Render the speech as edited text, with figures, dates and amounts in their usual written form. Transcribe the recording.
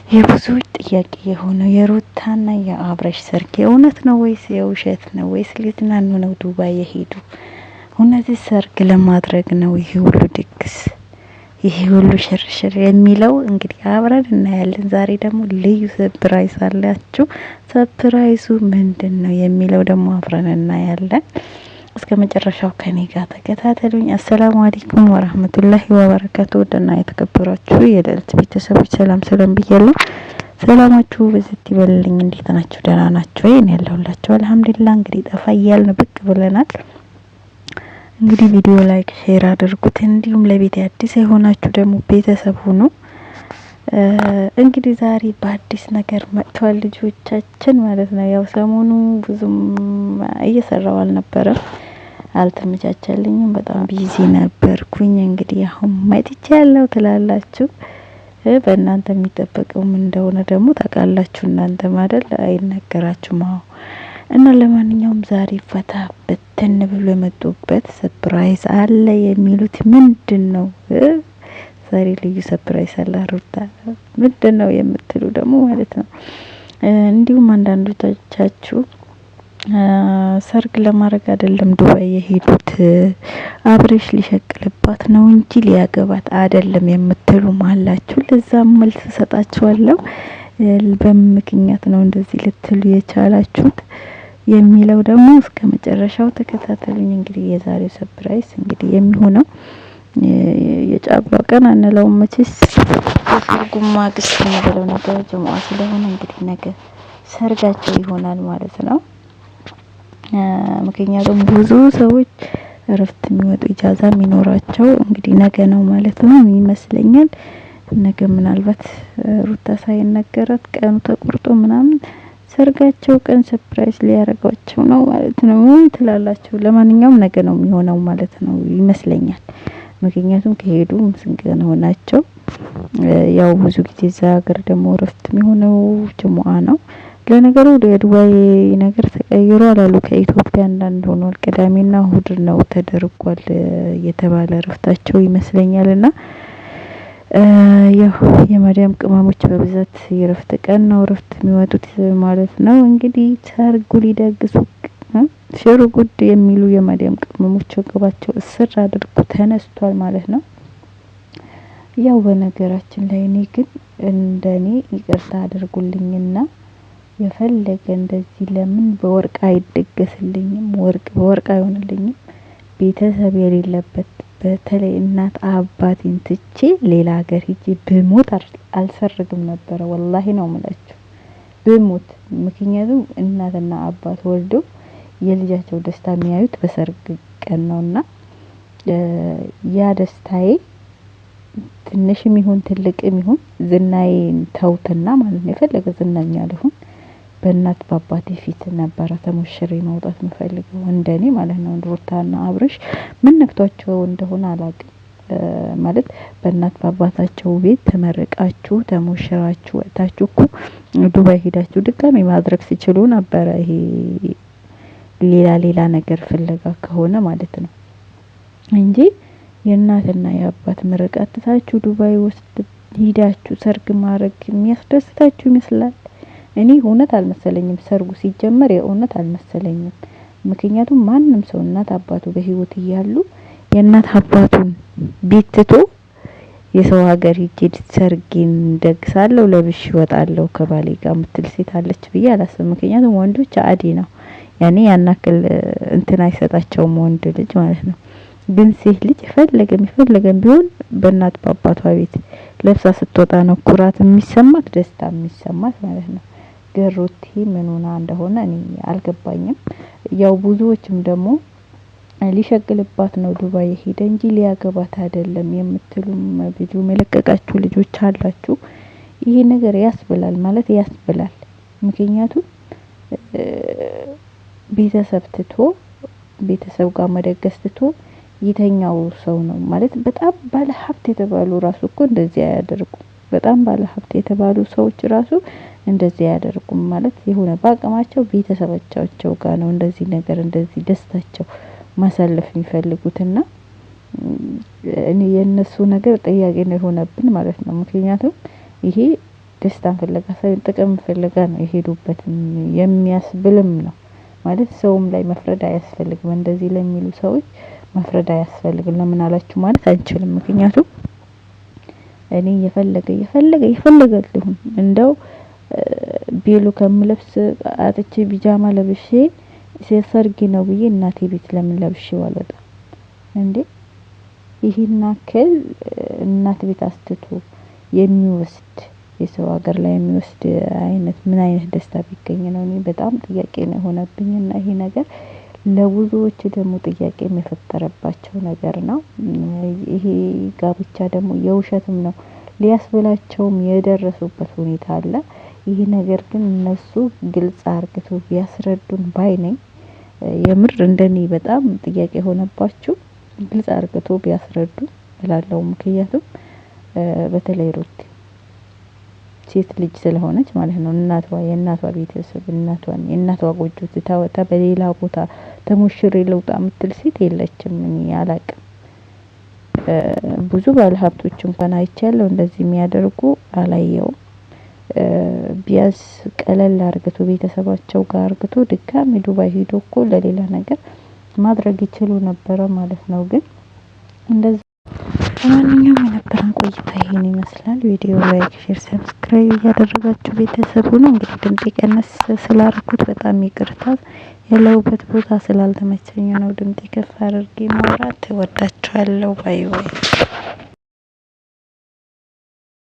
የብዙ ጥያቄ የሆነው የሩታና የአብረሽ ሰርግ የእውነት ነው ወይስ የውሸት ነው ወይስ ሊዝናኑ ነው ዱባይ የሄዱ? እውነት ሰርግ ለማድረግ ነው ይሄ ሁሉ ድግስ ይሄ ሁሉ ሽርሽር የሚለው እንግዲህ አብረን እናያለን። ዛሬ ደግሞ ልዩ ሰርፕራይዝ አላችሁ። ሰርፕራይዙ ምንድነው የሚለው ደግሞ አብረን እናያለን። እስከ መጨረሻው ከኔ ጋር ተከታተሉኝ። አሰላሙ አለይኩም ወራህመቱላሂ ወበረካቱ። ወደና የተከበራችሁ የልዕልት ቤተሰቦች ሰላም ብያለሁ። ሰላማችሁ በዚህ ይበልልኝ። እንዴት ናችሁ? ደህና ናችሁ ወይ? እኔ ያለሁላችሁ አልሐምዱሊላህ። እንግዲህ ጠፋ እያልን ብቅ ብለናል። እንግዲህ ቪዲዮ ላይክ ሼር አድርጉት። እንዲሁም ለቤት አዲስ የሆናችሁ ደግሞ ቤተሰብ ሁኑ። እንግዲህ ዛሬ በአዲስ ነገር መጥቷል ልጆቻችን ማለት ነው። ያው ሰሞኑ ብዙም እየሰራው አልነበረም፣ አልተመቻቸልኝም፣ በጣም ቢዚ ነበርኩኝ። እንግዲህ አሁን መጥቻለሁ ትላላችሁ። በእናንተ የሚጠበቀው ምን እንደሆነ ደግሞ ታውቃላችሁ እናንተ ማለት አይነገራችሁም። እና ለማንኛውም ዛሬ ፈታ በተን ብሎ የመጡበት ሰርፕራይዝ አለ። የሚሉት ምንድነው? ዛሬ ልዩ ሰርፕራይዝ አለ ሩታ። ምንድነው የምትሉ ደግሞ ማለት ነው። እንዲሁም አንዳንዶቻችሁ ሰርግ ለማድረግ አይደለም ዱባይ የሄዱት አብሬሽ ሊሸቅልባት ነው እንጂ ሊያገባት አይደለም የምትሉ አላችሁ። ለዛም መልስ ሰጣችኋለሁ። በምክንያት ነው እንደዚህ ልትሉ የቻላችሁት የሚለው ደግሞ እስከ መጨረሻው ተከታተሉኝ። እንግዲህ የዛሬው ሰርፕራይዝ እንግዲህ የሚሆነው የጫጉላ ቀን አንለውም መቼስ የሰርጉ ማግስት ነው ነገር ጀማዓ ስለሆነ እንግዲህ ነገ ሰርጋቸው ይሆናል ማለት ነው። ምክንያቱም ብዙ ሰዎች እረፍት የሚወጡ ኢጃዛ የሚኖራቸው እንግዲህ ነገ ነው ማለት ነው ይመስለኛል። ነገ ምናልባት ሩታ ሳይነገራት ቀኑ ተቆርጦ ምናምን ሰርጋቸው ቀን ሰርፕራይዝ ሊያረጋቸው ነው ማለት ነው ትላላችሁ። ለማንኛውም ነገ ነው የሚሆነው ማለት ነው ይመስለኛል። ምክንያቱም ከሄዱ ምስጋና ሆናቸው። ያው ብዙ ጊዜ እዛ ሀገር ደግሞ እረፍት የሚሆነው ጅሙዓ ነው። ለነገሩ የዱባይ ነገር ተቀይሯል አሉ ከኢትዮጵያ አንዳንድ ሆኗል። ቅዳሜና እሁድ ነው ተደርጓል የተባለ እረፍታቸው ይመስለኛልና ያው የማዳም ቅመሞች በብዛት የእረፍት ቀን ነው እረፍት የሚወጡት ማለት ነው። እንግዲህ ሰርጉ ሊደግሱ ሽሩ ጉድ የሚሉ የማዳም ቅመሞች ወገባቸው እስር አድርጎ ተነስቷል ማለት ነው። ያው በነገራችን ላይ እኔ ግን እንደኔ ይቅርታ አድርጉልኝና የፈለገ እንደዚህ ለምን በወርቅ አይደገስልኝም? ወርቅ በወርቅ አይሆንልኝም? ቤተሰብ የሌለበት በተለይ እናት አባቴን ትቼ ሌላ ሀገር ሄጄ ብሞት አልሰርግም ነበረ። ወላሂ ነው የምላችሁ ብሞት። ምክንያቱም እናትና አባት ወልደው የልጃቸው ደስታ የሚያዩት በሰርግ ቀን ነውና ያ ደስታዬ ትንሽም ይሁን ትልቅም ይሁን ዝናዬን ተውትና ማለት ነው የፈለገ ዝናኛ ልሁን በእናት በአባቴ ፊት ነበረ ተሞሽሬ መውጣት የምፈልገው እንደኔ ማለት ነው። ሩታና አብርሽ ምን ነክቷቸው እንደሆነ አላውቅም። ማለት በእናት በአባታቸው ቤት ተመርቃችሁ ተሞሽራችሁ ወጣችሁ እኮ ዱባይ ሄዳችሁ ድጋሜ ማድረግ ሲችሉ ነበረ። ይሄ ሌላ ነገር ፍለጋ ከሆነ ማለት ነው እንጂ የእናትና የአባት ምርቃት ትታችሁ ዱባይ ውስጥ ሄዳችሁ ሰርግ ማድረግ የሚያስደስታችሁ ይመስላል። እኔ እውነት አልመሰለኝም። ሰርጉ ሲጀመር የእውነት አልመሰለኝም። ምክንያቱም ማንም ሰው እናት አባቱ በህይወት እያሉ የእናት አባቱን ቤት ትቶ የሰው ሀገር ሄጄ ሰርጌን ደግሳለሁ ለብሽ እወጣለሁ ከባሌ ጋር ምትል ሴት አለች ብዬ አላስብም። ምክንያቱም ወንዶች አዲ ነው ያኔ ያናክል እንትን አይሰጣቸውም ወንድ ልጅ ማለት ነው። ግን ሴት ልጅ ፈለገም ቢሆን በእናት በአባቷ ቤት ለብሳ ስትወጣ ነው ኩራት የሚሰማት ደስታ የሚሰማት ማለት ነው። ገሩቲ ምን ሆና እንደሆነ እኔ አልገባኝም። ያው ብዙዎችም ደግሞ ሊሸቅልባት ነው ዱባይ ሄደ እንጂ ሊያገባት አይደለም የምትሉም ቪዲዮ መለቀቃችሁ ልጆች አላችሁ። ይሄ ነገር ያስብላል ማለት ያስብላል። ምክንያቱም ቤተሰብ ጋር መደገስ ትቶ የተኛው ሰው ነው ማለት በጣም ባለ ሀብት የተባሉ ራሱ እኮ እንደዚህ አያደርጉም። በጣም ባለ ሀብት የተባሉ ሰዎች ራሱ እንደዚህ አያደርጉም ማለት የሆነ በአቅማቸው ቤተሰቦቻቸው ጋር ነው እንደዚህ ነገር እንደዚህ ደስታቸው ማሳለፍ የሚፈልጉትና እኔ የነሱ ነገር ጥያቄ ነው የሆነብን ማለት ነው። ምክንያቱም ይሄ ደስታን ፍለጋ ሳይሆን ጥቅም ፍለጋ ነው የሄዱበት የሚያስብልም ነው ማለት ሰውም ላይ መፍረድ አያስፈልግም። እንደዚህ ለሚሉ ሰዎች መፍረድ አያስፈልግም። ለምን አላችሁ ማለት አንችልም። ምክንያቱም እኔ የፈለገ ልሁን እንደው ቤሎ ከምለብስ አጥቼ ቢጃማ ለብሼ ሰርግ ነው ብዬ እናቴ ቤት ለምን ለብሼው አልወጣም እንዴ? ይሄን አክል እናት ቤት አስትቶ የሚወስድ የሰው ሀገር ላይ የሚወስድ አይነት ምን አይነት ደስታ ቢገኝ ነው? እኔ በጣም ጥያቄ ነው ሆነብኝና ይሄ ነገር ለብዙዎች ደግሞ ጥያቄ የፈጠረባቸው ነገር ነው። ይሄ ጋብቻ ደግሞ የውሸትም ነው ሊያስብላቸውም የደረሱበት ሁኔታ አለ። ይሄ ነገር ግን እነሱ ግልጽ አርግተው ቢያስረዱን ባይ ነኝ። የምር እንደኔ በጣም ጥያቄ ሆነባችሁ ግልጽ አርግተው ቢያስረዱ እላለሁ። ምክንያቱም በተለይ ሩቲ ሴት ልጅ ስለሆነች ማለት ነው የእናቷ ቤተሰብ የእናቷ ጎጆ ትታወጣ በሌላ ቦታ ተሞሽሬ ልውጣ የምትል ሴት የለችም። እኔ አላቅም። ብዙ ባለሀብቶች እንኳን አይቻለሁ እንደዚህ የሚያደርጉ አላየውም። ቢያስ ቀለል አርግቶ ቤተሰባቸው ጋር አርግቶ ድጋሚ ዱባይ ሄዶ እኮ ለሌላ ነገር ማድረግ ይችሉ ነበር ማለት ነው። ግን እንደዚህ ለማንኛውም የነበረን ቆይታ ይሄን ይመስላል። ቪዲዮ ላይክ፣ ሼር፣ ሰብስክራይብ እያደረጋችሁ ቤተሰብ ሁኑ። እንግዲህ ድምጽ ቀነስ ስላደረኩት በጣም ይቅርታ። ያለሁበት ቦታ ስላልተመቸኝ ነው ድምጽ ከፍ አድርጌ ማውራት። እወዳችኋለሁ። ባይ ባይ።